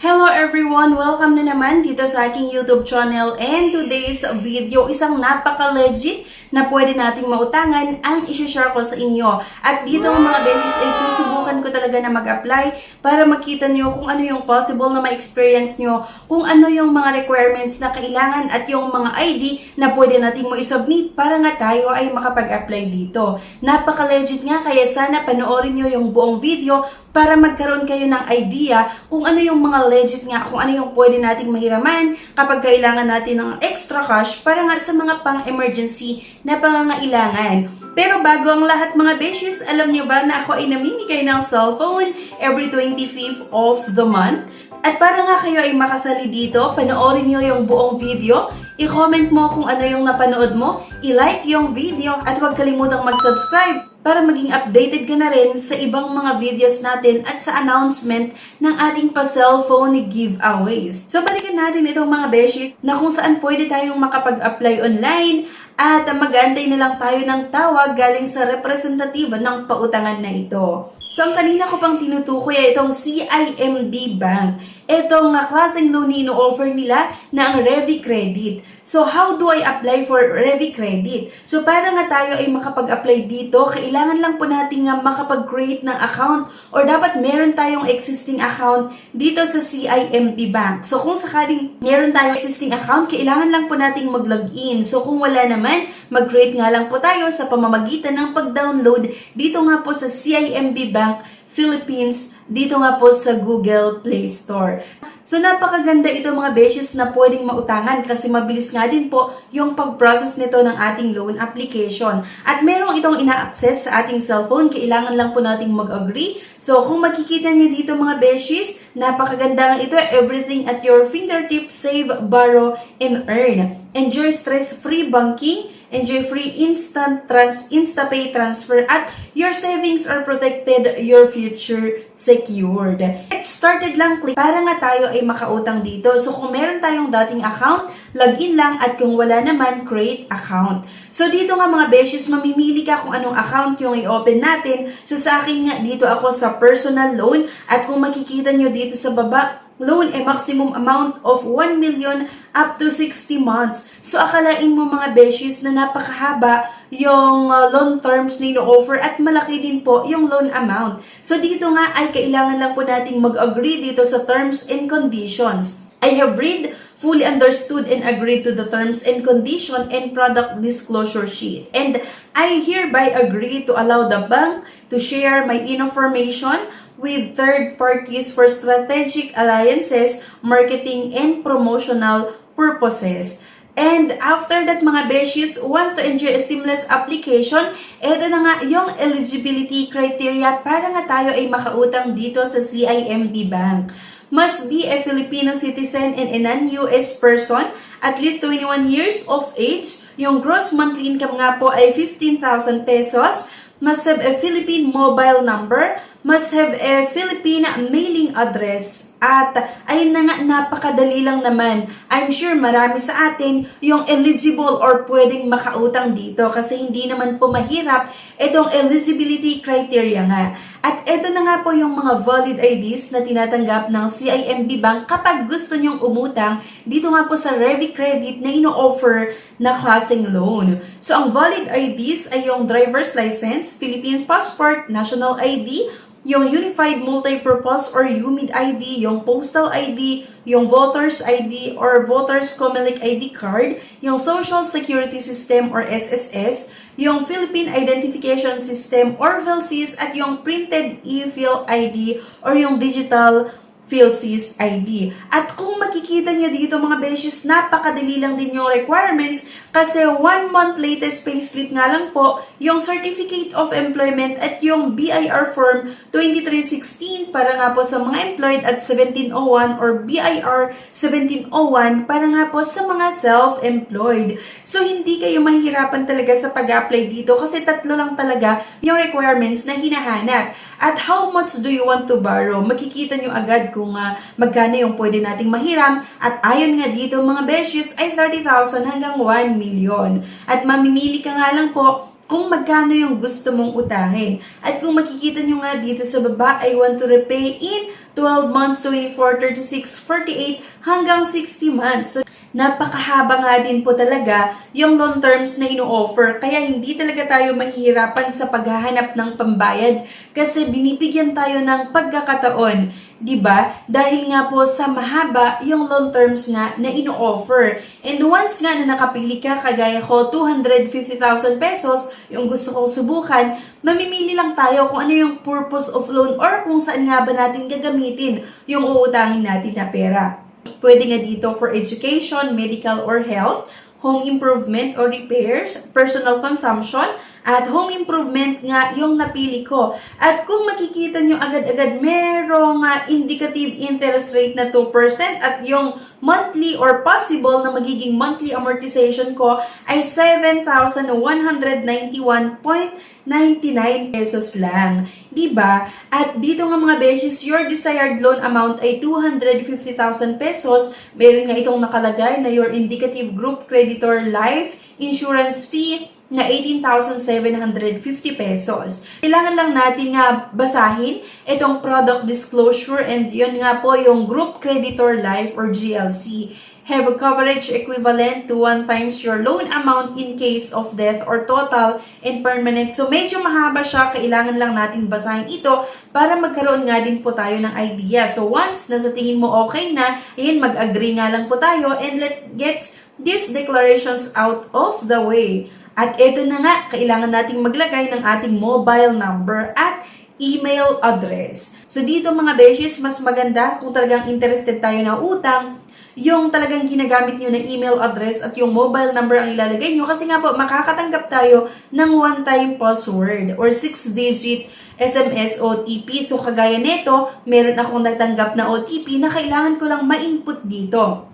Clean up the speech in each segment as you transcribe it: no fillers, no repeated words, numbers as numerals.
Hello everyone! Welcome na naman dito sa aking YouTube channel, and today's video, isang napaka-legit na pwede nating mautangan ang isi-share ko sa inyo. At dito mga beses ay susubukan ko talaga na mag-apply para makita nyo kung ano yung possible na ma-experience nyo, kung ano yung mga requirements na kailangan at yung mga ID na pwede nating mo isubmit para nga tayo ay makapag-apply dito. Napaka-legit nga, kaya sana panoorin nyo yung buong video para magkaroon kayo ng idea kung ano yung mga legit nga, kung ano yung pwede nating mahiraman kapag kailangan natin ng extra cash para nga sa mga pang-emergency na pangangailangan. Pero bago ang lahat mga beshes, alam niyo ba na ako ay namimigay ng cellphone every 25th of the month? At para nga kayo ay makasali dito, panoorin nyo yung buong video, i-comment mo kung ano yung napanood mo, i-like yung video at huwag kalimutang mag-subscribe para maging updated ka na rin sa ibang mga videos natin at sa announcement ng ating pa-cellphone giveaways. So balikan natin itong mga beshes na kung saan pwede tayong makapag-apply online at mag-aantay na lang tayo ng tawag galing sa representatibo ng pautangan na ito. So ang kanina ko pang tinutukoy ay itong CIMB Bank. Itong klaseng loan na ino-offer nila na ang Revi Credit. So how do I apply for Revi Credit? So para nga tayo ay makapag-apply dito, kailangan lang po natin nga makapag-create ng account or dapat meron tayong existing account dito sa CIMB Bank. So kung sakaling meron tayong existing account, kailangan lang po nating mag-login. So kung wala naman, mag-create nga lang po tayo sa pamamagitan ng pag-download dito nga po sa CIMB Bank Philippines, dito nga po sa Google Play Store. So napakaganda ito mga beshes na pwedeng mautangan kasi mabilis nga din po yung pag-process nito ng ating loan application. At merong itong ina-access sa ating cellphone, kailangan lang po nating mag-agree. So kung makikita niyo dito mga beshes, napakaganda nga ito, everything at your fingertips, save, borrow, and earn. Enjoy stress-free banking, enjoy free InstaPay transfer, at your savings are protected, your future secured. Get started lang, click para nga tayo ay makautang dito. So kung meron tayong dating account, login lang, at kung wala naman, create account. So dito nga mga beshes, mamimili ka kung anong account yung i-open natin. So sa akin nga, dito ako sa personal loan, at kung makikita nyo dito sa baba, loan a maximum amount of 1 million up to 60 months. So akalain mo mga beshes na napakahaba yung loan terms na ino-offer at malaki din po yung loan amount. So dito nga ay kailangan lang po nating mag-agree dito sa terms and conditions. I have read, fully understood, and agreed to the terms and condition and product disclosure sheet. And I hereby agree to allow the bank to share my information with third parties for strategic alliances, marketing, and promotional purposes. And after that mga beshes, want to enjoy a seamless application, eto na nga yung eligibility criteria para nga tayo ay makautang dito sa CIMB Bank. Must be a Filipino citizen and a non-US person, at least 21 years of age. Yung gross monthly income nga po ay 15,000 pesos. Must have a Philippine mobile number, must have a Philippine mailing address. At ayun na nga, napakadali lang naman. I'm sure marami sa atin yung eligible or pwedeng makautang dito kasi hindi naman po mahirap itong eligibility criteria nga. At ito na nga po yung mga valid IDs na tinatanggap ng CIMB Bank kapag gusto nyong umutang dito nga po sa Revi Credit na ino-offer na klaseng loan. So ang valid IDs ay yung driver's license, Philippines passport, national ID, yung Unified Multipurpose or UMID ID, yung Postal ID, yung Voters ID or Voters Comelec ID card, yung Social Security System or SSS, yung Philippine Identification System or PhilSys, at yung Printed e-Phil ID or yung Digital PhilSys ID. At kung makikita nyo dito mga beshes, napakadali lang din yung requirements kasi 1 month latest payslip nga lang po, yung Certificate of Employment at yung BIR Form 2316 para nga po sa mga employed at 1701 or BIR 1701 para nga po sa mga self-employed. So hindi kayo mahihirapan talaga sa pag-apply dito kasi tatlo lang talaga yung requirements na hinahanap. At how much do you want to borrow? Makikita nyo agad kung magkano yung pwede nating mahiram. At ayon nga dito mga beshes ay 30,000 hanggang 1 million. At mamimili ka nga lang po kung magkano yung gusto mong utangin. At kung makikita nyo nga dito sa baba, I want to repay in 12 months, 24, 36, 48, hanggang 60 months. So, napakahaba nga din po talaga yung loan terms na ino-offer. Kaya hindi talaga tayo mahihirapan sa paghahanap ng pambayad kasi binibigyan tayo ng pagkakataon, di ba? Dahil nga po sa mahaba yung loan terms nga na ino-offer. And once nga na nakapili ka, kagaya ko, 250,000 pesos, yung gusto kong subukan, mamimili lang tayo kung ano yung purpose of loan or kung saan nga ba natin gagamitin yung uutangin natin na pera. Pwede nga dito for education, medical or health, home improvement or repairs, personal consumption, at home improvement nga yung napili ko. At kung makikita nyo agad-agad, merong indicative interest rate na 2% at yung monthly or possible na magiging monthly amortization ko ay 7,191.99 pesos lang. Diba? At dito nga mga beses, your desired loan amount ay 250,000 pesos. Meron nga itong nakalagay na your indicative group creditor life insurance fee na 18,750 pesos. Kailangan lang natin nga basahin itong product disclosure and yun nga po yung group creditor life or GLC. Have a coverage equivalent to 1 times your loan amount in case of death or total and permanent. So medyo mahaba siya, kailangan lang natin basahin ito para magkaroon nga din po tayo ng idea. So once na sa tingin mo okay na, ayun, mag-agree nga lang po tayo and let's get these declarations out of the way. At ito na nga, kailangan nating maglagay ng ating mobile number at email address. So dito mga beshes, mas maganda kung talagang interested tayo na utang, yung talagang ginagamit nyo na email address at yung mobile number ang ilalagay nyo kasi nga po makakatanggap tayo ng one-time password or 6-digit SMS OTP. So kagaya nito, meron akong natanggap na OTP na kailangan ko lang ma-input dito.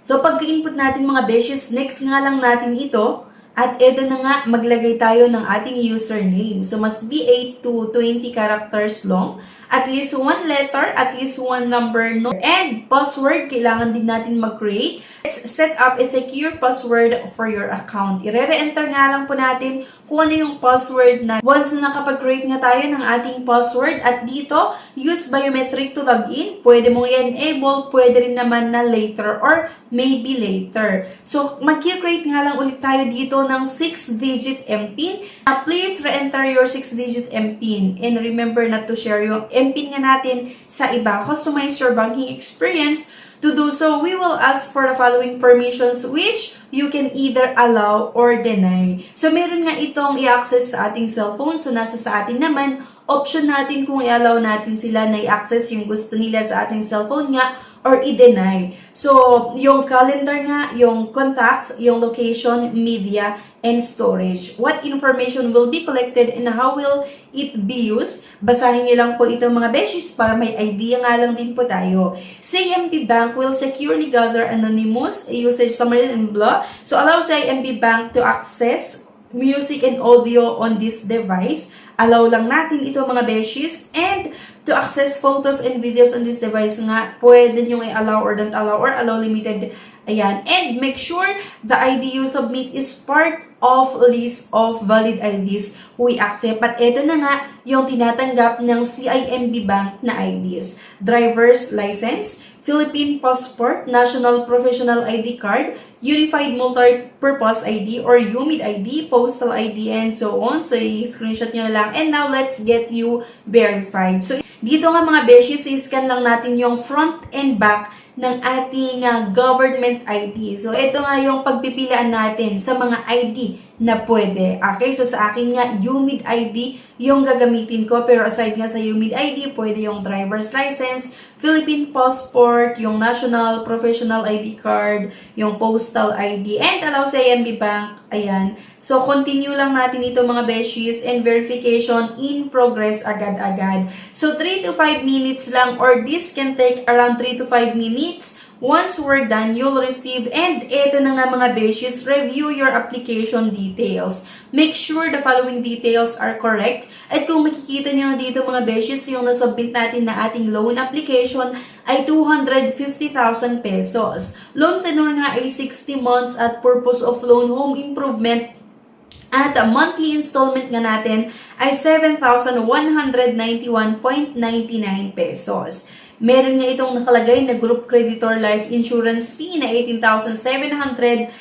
So pagka-input natin mga beshes, next nga lang natin ito. At ito na nga, maglagay tayo ng ating username. So, must be 8 to 20 characters long. At least one letter, at least one number. No? And password, kailangan din natin mag-create. Let's set up a secure password for your account. I-re-enter nga lang po natin kung ano yung password na. Once na nakapag-create nga tayo ng ating password. At dito, use biometric to log in. Pwede mo i-enable, pwede rin naman na later or maybe later. So, mag-create nga lang ulit tayo dito ng 6-digit MPIN. Please re-enter your 6-digit MPIN. And remember not to share yung MPIN nga natin sa iba. Customize your banking experience. To do so, we will ask for the following permissions which you can either allow or deny. So, meron nga itong i-access sa ating cellphone. So, nasa sa atin naman, option natin kung i-allow natin sila na i-access yung gusto nila sa ating cellphone nga or i-deny. So, yung calendar nga, yung contacts, yung location, media, and storage. What information will be collected and how will it be used? Basahin niyo lang po itong mga beshes para may idea nga lang din po tayo. CIMB Bank will securely gather anonymous usage summary and blah. So, allow CIMB Bank to access music and audio on this device. Allow lang natin ito mga beshes and to access photos and videos on this device nga, pwede nyo i-allow or don't allow or allow limited. Ayan. And make sure the ID you submit is part of list of valid IDs we accept. At ito na nga yung tinatanggap ng CIMB Bank na IDs. Driver's license, Philippine passport, national professional ID card, unified multi-purpose ID or UMID ID, postal ID, and so on. So, i-screenshot nyo na lang. And now, let's get you verified. So, dito nga mga beshes, i-scan lang natin yung front and back ng ating government ID. So, ito nga yung pagpipilian natin sa mga ID na pwede. Okay, so sa akin nga, UMID ID yung gagamitin ko. Pero aside nga sa UMID ID, pwede yung driver's license, Philippine passport, yung national professional ID card, yung postal ID, and allow sa CIMB Bank. Ayan. So, continue lang natin ito mga beshies and verification in progress agad-agad. So, 3 to 5 minutes lang or this can take around 3 to 5 minutes. Once we're done, you'll receive, and ito na nga mga beshies, review your application details. Make sure the following details are correct. At kung makikita nyo dito mga beshies, yung nasubmit natin na ating loan application ay 250,000 pesos. Loan tenure nga ay 60 months at purpose of loan home improvement At monthly installment nga natin ay 7,191.99 pesos. Meron nga itong nakalagay na group creditor life insurance fee na 18,750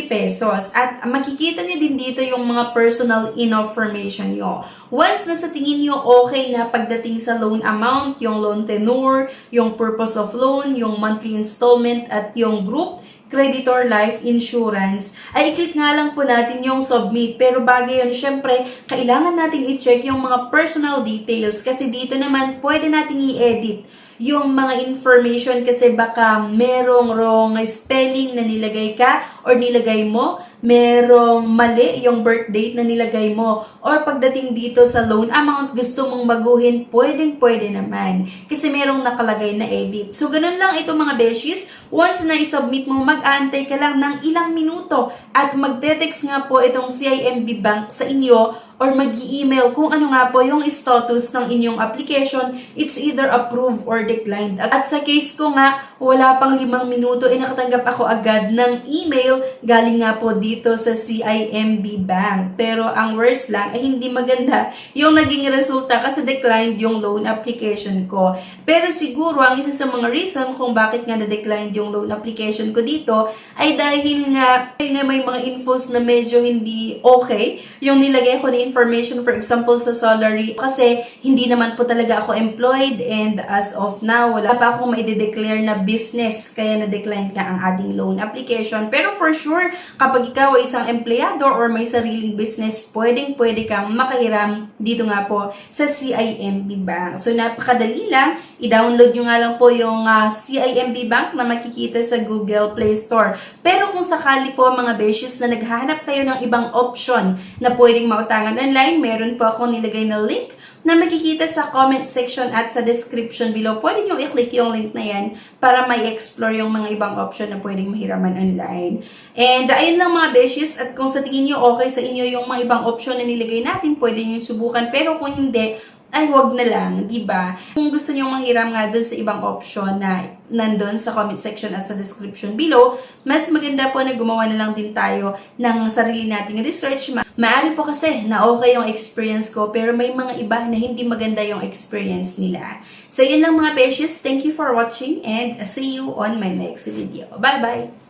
pesos. At makikita nyo din dito yung mga personal information nyo. Once na sa tingin nyo okay na pagdating sa loan amount, yung loan tenure, yung purpose of loan, yung monthly installment, at yung group creditor life insurance, ay i-click nga lang po natin yung submit. Pero bago yun, syempre, kailangan natin i-check yung mga personal details kasi dito naman pwede natin i-edit yung mga information kasi baka merong wrong spelling na nilagay ka or nilagay mo, merong mali yung birth date na nilagay mo, or pagdating dito sa loan amount gusto mong baguhin, pwede naman kasi merong nakalagay na edit. So ganun lang ito mga beshies. Once na i-submit mo, mag-aantay ka lang ng ilang minuto at magte-text nga po itong CIMB Bank sa inyo or mag-email kung ano nga po yung status ng inyong application. It's either approved or declined. At sa case ko nga, wala pang 5 minuto, nakatanggap ako agad ng email galing nga po dito sa CIMB Bank. Pero ang worst lang ay hindi maganda yung naging resulta kasi declined yung loan application ko. Pero siguro ang isa sa mga reason kung bakit nga na-declined yung loan application ko dito ay dahil nga may mga infos na medyo hindi okay yung nilagay ko na information, for example sa salary, kasi hindi naman po talaga ako employed and as of now wala pa akong maide-declare na business kaya na-decline ka ang ating loan application. Pero for sure, kapag ikaw ay isang empleyado or may sariling business, pwede kang makahiram dito nga po sa CIMB Bank. So napakadali lang, i-download nyo nga lang po yung CIMB Bank na makikita sa Google Play Store. Pero kung sakali po mga beshies na naghahanap kayo ng ibang option na pwedeng mautangan online, meron po akong nilagay na link na makikita sa comment section at sa description below. Pwede nyo i-click yung link na yan para may explore yung mga ibang option na pwedeng mahiraman online. And ayun lang mga beshies, at kung sa tingin nyo okay sa inyo yung mga ibang option na nilagay natin, pwede nyo subukan. Pero kung hindi, ay wag na lang, di ba? Kung gusto niyo manghiram nga dun sa ibang option na nandun sa comment section at sa description below, mas maganda po na gumawa na lang din tayo ng sarili nating research. Maaari po kasi na okay yung experience ko, pero may mga iba na hindi maganda yung experience nila. So yun lang mga beshies, thank you for watching and see you on my next video. Bye-bye!